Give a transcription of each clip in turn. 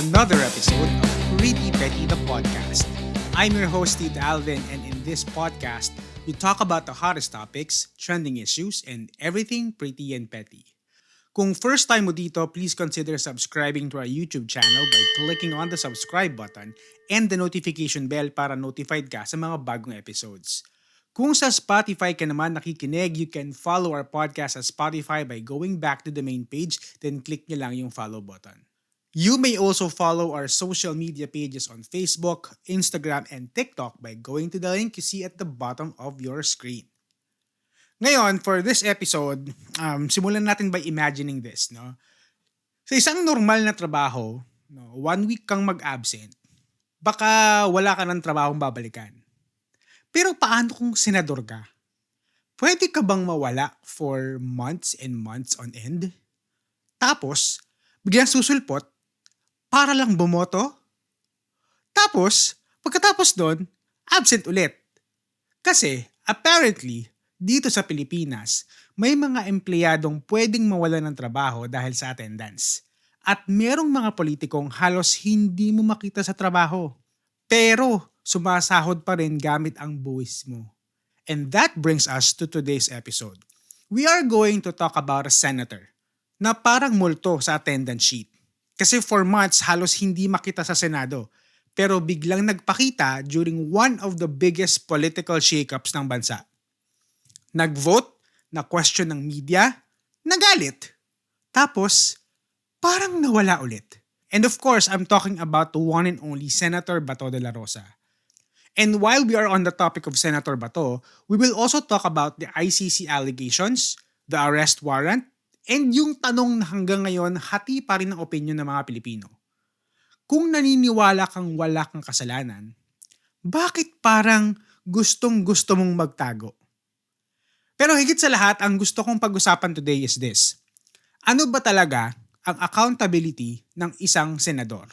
another episode of Pretty Petty the Podcast. I'm your host, Steve Alvin, and in this podcast, we talk about the hottest topics, trending issues, and everything pretty and petty. Kung first time mo dito, please consider subscribing to our YouTube channel by clicking on the subscribe button and the notification bell para notified ka sa mga bagong episodes. Kung sa Spotify ka naman nakikinig, you can follow our podcast sa Spotify by going back to the main page, then click nyo lang yung follow button. You may also follow our social media pages on Facebook, Instagram, and TikTok by going to the link you see at the bottom of your screen. Ngayon, for this episode, simulan natin by imagining this. No? Sa isang normal na trabaho, 1 week kang mag-absent, baka wala ka ng trabahong babalikan. Pero paano kung senador ka? Pwede ka bang mawala for months and months on end? Tapos, biglang susulpot para lang bumoto? Tapos, pagkatapos doon, absent ulit. Kasi, apparently, dito sa Pilipinas, may mga empleyadong pwedeng mawala ng trabaho dahil sa attendance. At merong mga politikong halos hindi mo makita sa trabaho. Pero, sumasahod pa rin gamit ang buwis mo. And that brings us to today's episode. We are going to talk about a senator na parang multo sa attendance sheet. Kasi for months halos hindi makita sa Senado, pero biglang nagpakita during one of the biggest political shakeups ng bansa. Nag-vote, na-question ng media, nagalit. Tapos, parang nawala ulit. And of course, I'm talking about the one and only Senator Bato de la Rosa. And while we are on the topic of Senator Bato, we will also talk about the ICC allegations, the arrest warrant, and yung tanong na hanggang ngayon hati pa rin ang opinion ng mga Pilipino. Kung naniniwala kang wala kang kasalanan, bakit parang gustong-gusto mong magtago? Pero higit sa lahat, ang gusto kong pag-usapan today is this. Ano ba talaga ang accountability ng isang senador?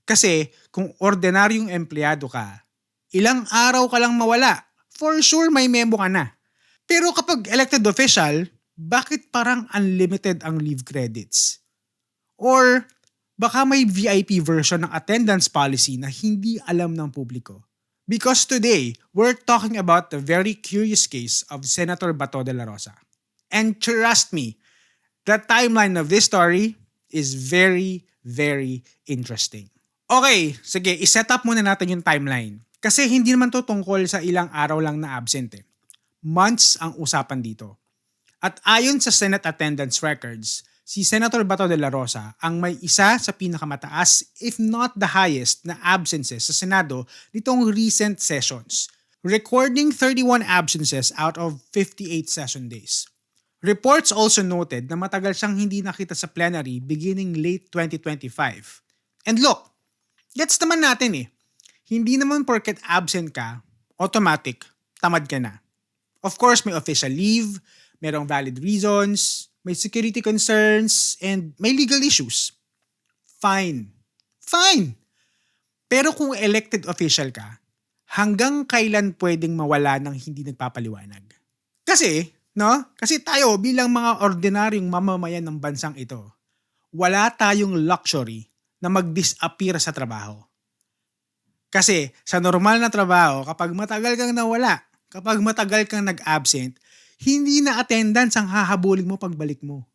Kasi kung ordinaryong empleyado ka, ilang araw ka lang mawala, for sure may memo ka na. Pero kapag elected official, bakit parang unlimited ang leave credits? Or baka may VIP version ng attendance policy na hindi alam ng publiko? Because today, we're talking about the very curious case of Senator Bato de la Rosa. And trust me, the timeline of this story is very, very interesting. Okay, sige, iset up muna natin yung timeline. Kasi hindi naman to tungkol sa ilang araw lang na absent eh. Months ang usapan dito. At ayon sa Senate attendance records, si Senator Bato de la Rosa ang may isa sa pinakamataas if not the highest na absences sa Senado nitong recent sessions, recording 31 absences out of 58 session days. Reports also noted na matagal siyang hindi nakita sa plenary beginning late 2025. And look, gets naman natin eh. Hindi naman porket absent ka, automatic, tamad ka na. Of course, may official leave, merong valid reasons, may security concerns, and may legal issues. Fine. Fine. Pero kung elected official ka, hanggang kailan pwedeng mawala ng hindi nagpapaliwanag? Kasi tayo bilang mga ordinaryong mamamayan ng bansang ito, wala tayong luxury na mag-disappear sa trabaho. Kasi sa normal na trabaho, kapag matagal kang nawala, kapag matagal kang nag-absent, hindi na attendance ang hahabulin mo pagbalik mo.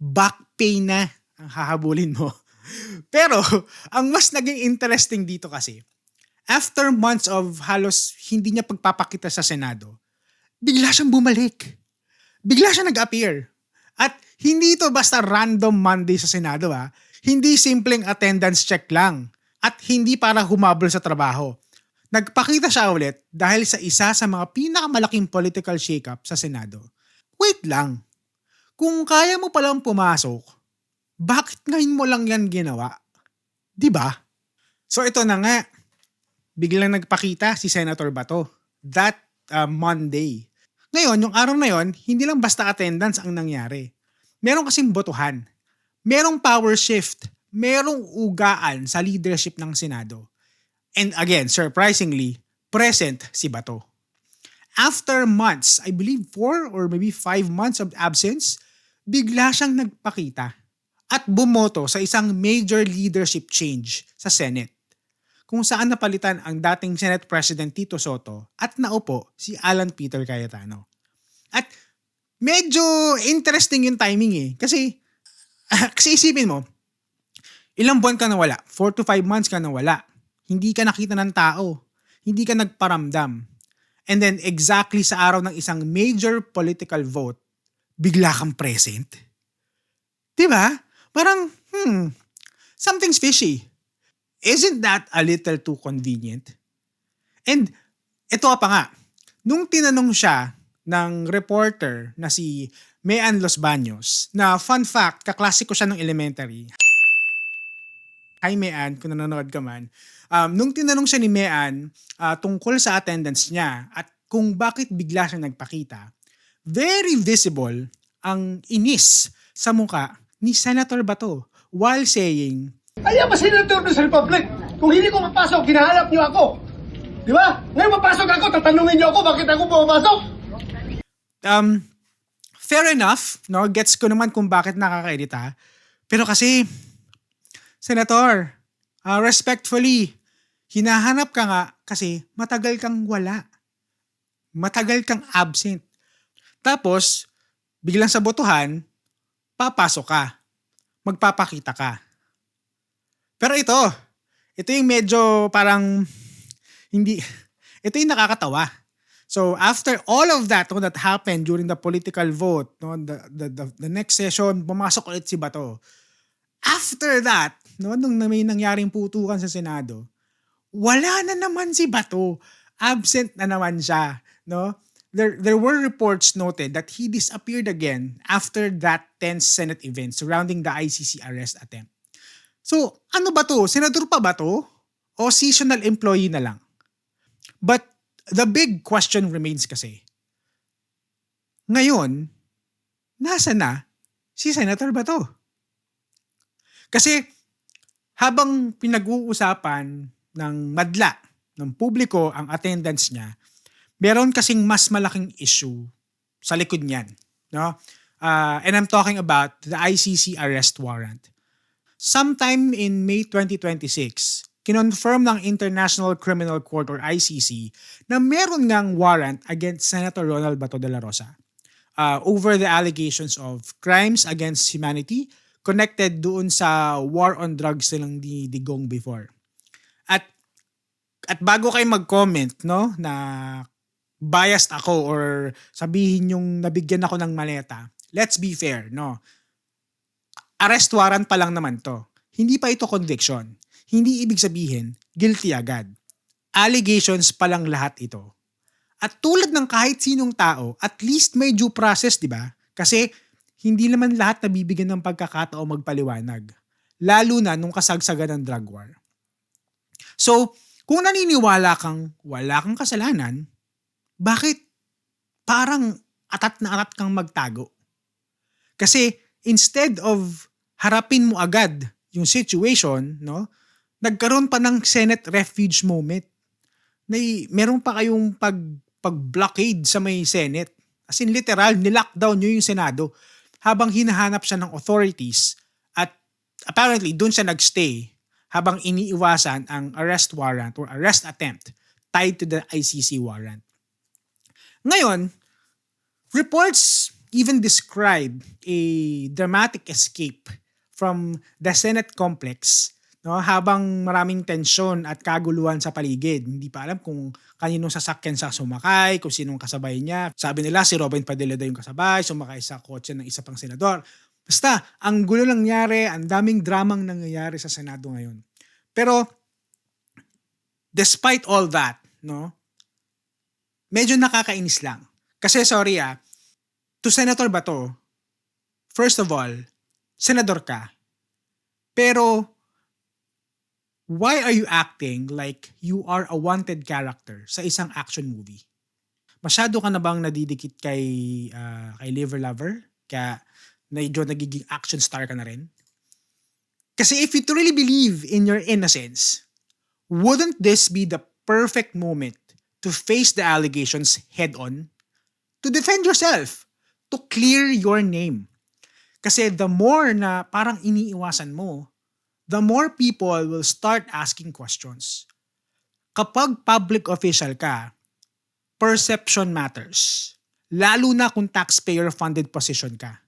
Back pay na ang hahabulin mo. Pero, ang mas naging interesting dito kasi, after months of halos hindi niya pagpapakita sa Senado, bigla siyang bumalik. Bigla siya nag-appear. At hindi ito basta random Monday sa Senado ha. Hindi simpleng attendance check lang. At hindi para humabol sa trabaho. Nagpakita siya ulit dahil sa isa sa mga pinakamalaking political shakeup sa Senado. Wait lang. Kung kaya mo palang pumasok, bakit ngayon mo lang yan ginawa? Diba? So ito na nga. Biglang nagpakita si Senator Bato. That Monday. Ngayon, yung araw na yon, hindi lang basta attendance ang nangyari. Meron kasing botohan. Merong power shift. Merong ugaan sa leadership ng Senado. And again, surprisingly, present si Bato. After months, I believe 4 or maybe 5 months of absence, bigla siyang nagpakita. at bumoto sa isang major leadership change sa Senate, kung saan napalitan ang dating Senate President Tito Soto at naupo si Alan Peter Cayetano. At medyo interesting yung timing kasi kasi isipin mo, ilang buwan ka nawala, 4 to 5 months ka nawala, hindi ka nakita ng tao, hindi ka nagparamdam. And then exactly sa araw ng isang major political vote, bigla kang present. Diba? Parang, something's fishy. Isn't that a little too convenient? And ito pa nga, nung tinanong siya ng reporter na si Mean Los Baños, na fun fact, kaklase ko siya nung elementary. Hi Mean, kung nanonood ka man. Nung tinanong siya ni Mean tungkol sa attendance niya at kung bakit bigla siya nagpakita, very visible ang inis sa muka ni Senator Bato while saying, "Ay, ba senator sa Republic? Kung hindi ko mapasok, hinahanap niyo ako. Di ba? Ngayon mapasok ako, tatanungin niyo ako bakit ako pumapasok." Fair enough, no? Gets ko naman kung bakit nakakairita. Pero kasi, Senator, respectfully, hinahanap ka nga kasi matagal kang wala. Matagal kang absent. Tapos, biglang sa botohan, papasok ka. Magpapakita ka. Pero ito yung medyo parang ito yung nakakatawa. So after all of that happened during the political vote, the next session, pumasok ulit si Bato. After that, nung may nangyaring putukan sa Senado, wala na naman si Bato. Absent na naman siya. No? There were reports noted that he disappeared again after that tense Senate event surrounding the ICC arrest attempt. So, ano ba to? Senador pa ba to? O seasonal employee na lang? But the big question remains kasi, ngayon, nasa na si Senator Bato? Kasi habang pinag-uusapan ng madla ng publiko ang attendance niya, meron kasing mas malaking issue sa likod niyan. No? And I'm talking about the ICC arrest warrant. Sometime in May 2026, kinonfirm ng International Criminal Court or ICC na meron ngang warrant against Senator Ronald Bato de la Rosa over the allegations of crimes against humanity connected doon sa war on drugs nilang ni Digong before. At bago kayo mag-comment na biased ako or sabihin yung nabigyan ako ng maleta, let's be fair, no? Arrest warrant pa lang naman to. Hindi pa ito conviction. Hindi ibig sabihin, guilty agad. Allegations pa lang lahat ito. At tulad ng kahit sinong tao, at least may due process, di ba? Kasi hindi naman lahat nabibigyan ng pagkakataon magpaliwanag. Lalo na nung kasagsagan ng drug war. So, kung naniniwala kang wala kang kasalanan, bakit parang atat na atat kang magtago? Kasi instead of harapin mo agad yung situation, nagkaroon pa ng Senate refuge moment. Meron pa kayong pag-blockade sa may Senate. As in literal, nilockdown nyo yung Senado habang hinahanap siya ng authorities at apparently doon siya nagstay habang iniiwasan ang arrest warrant or arrest attempt tied to the ICC warrant. Ngayon, reports even describe a dramatic escape from the Senate complex habang maraming tensyon at kaguluhan sa paligid. Hindi pa alam kung kaninong sasakyan sa sumakay, kung sinong kasabay niya. Sabi nila si Robin Padilla daw yung kasabay, sumakay sa kotse ng isa pang senador. Basta, ang gulo nangyari, ang daming dramang nangyayari sa Senado ngayon. Pero, despite all that, medyo nakakainis lang. Kasi sorry to Senator Bato, first of all, senador ka. Pero, why are you acting like you are a wanted character sa isang action movie? Masyado ka na bang nadidikit kay Liver Lover? Kaya medyo nagiging action star ka na rin? Kasi if you truly believe in your innocence, wouldn't this be the perfect moment to face the allegations head-on? To defend yourself? To clear your name? Kasi the more na parang iniiwasan mo, the more people will start asking questions. Kapag public official ka, perception matters. Lalo na kung taxpayer-funded position ka.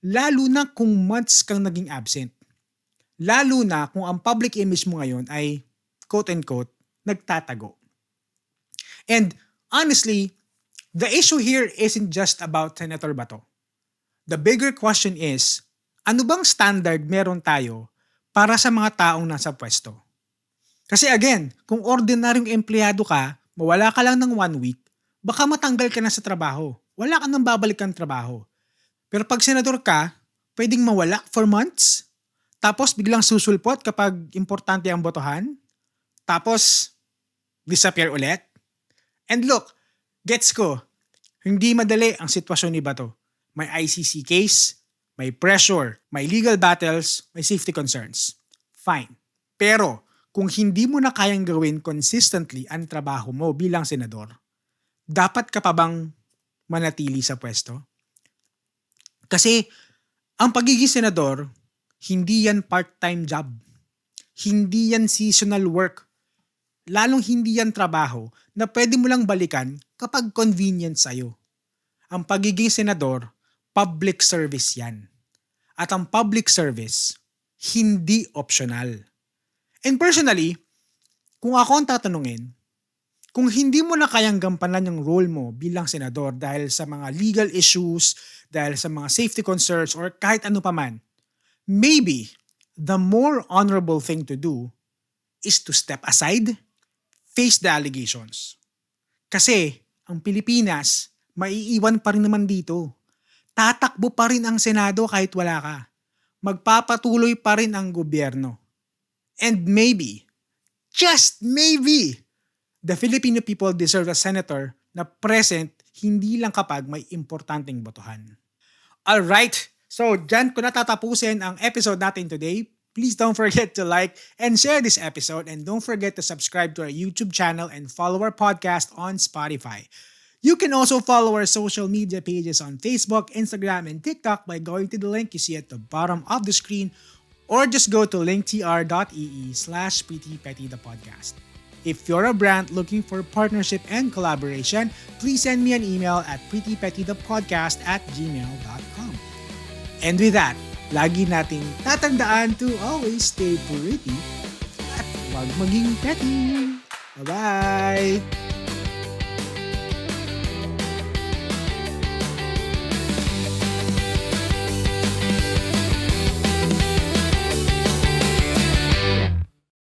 Lalo na kung months kang naging absent. Lalo na kung ang public image mo ngayon ay, quote-unquote, nagtatago. And honestly, the issue here isn't just about Senator Bato. The bigger question is, ano bang standard meron tayo para sa mga taong nasa pwesto? Kasi again, kung ordinaryong empleyado ka, mawala ka lang ng 1 week, baka matanggal ka na sa trabaho. Wala ka nang babalik ng trabaho. Pero pag senador ka, pwedeng mawala for months, tapos biglang susulpot kapag importante ang botohan, tapos disappear ulit. And look, gets ko, hindi madali ang sitwasyon ni Bato. May ICC case, may pressure, may legal battles, may safety concerns. Fine. Pero kung hindi mo na kayang gawin consistently ang trabaho mo bilang senador, dapat ka pa bang manatili sa pwesto? Kasi ang pagiging senador, hindi yan part-time job. Hindi yan seasonal work. Lalong hindi yan trabaho na pwede mo lang balikan kapag convenient sa'yo. Ang pagiging senador, public service yan. At ang public service, hindi optional. And personally, kung ako ang tatanungin, kung hindi mo na kayang gampanan yung role mo bilang senador dahil sa mga legal issues, dahil sa mga safety concerns, or kahit ano pa man, maybe the more honorable thing to do is to step aside, face the allegations. Kasi ang Pilipinas, maiiwan pa rin naman dito. Tatakbo pa rin ang Senado kahit wala ka. Magpapatuloy pa rin ang gobyerno. And maybe, just maybe, the Filipino people deserve a senator na present hindi lang kapag may importanteng botohan. Alright, so dyan ko natatapusin ang episode natin today. Please don't forget to like and share this episode, and don't forget to subscribe to our YouTube channel and follow our podcast on Spotify. You can also follow our social media pages on Facebook, Instagram, and TikTok by going to the link you see at the bottom of the screen, or just go to linktr.ee/PrettyPettyThePodcast. If you're a brand looking for partnership and collaboration, please send me an email at prettypettythepodcast@gmail.com. And with that, lagi nating tatandaan to always stay pretty at huwag maging petty. Bye-bye!